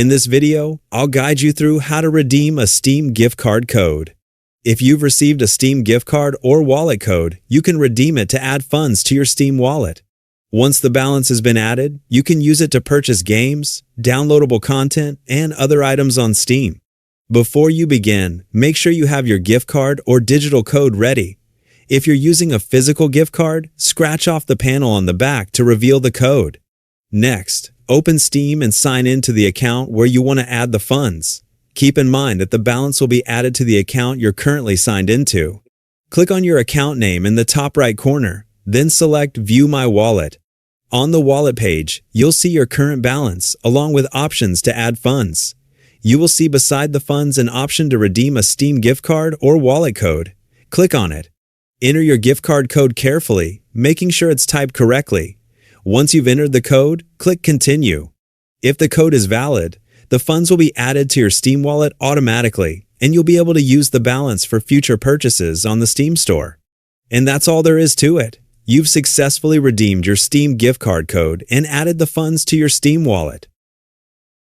In this video, I'll guide you through how to redeem a Steam gift card code. If you've received a Steam gift card or wallet code, you can redeem it to add funds to your Steam wallet. Once the balance has been added, you can use it to purchase games, downloadable content, and other items on Steam. Before you begin, make sure you have your gift card or digital code ready. If you're using a physical gift card, scratch off the panel on the back to reveal the code. Next, open Steam and sign in to the account where you want to add the funds. Keep in mind that the balance will be added to the account you're currently signed into. Click on your account name in the top right corner, then select View My Wallet. On the wallet page, you'll see your current balance along with options to add funds. You will see beside the funds an option to redeem a Steam gift card or wallet code. Click on it. Enter your gift card code carefully, making sure it's typed correctly. Once you've entered the code, click Continue. If the code is valid, the funds will be added to your Steam wallet automatically, and you'll be able to use the balance for future purchases on the Steam store. And that's all there is to it. You've successfully redeemed your Steam gift card code and added the funds to your Steam wallet.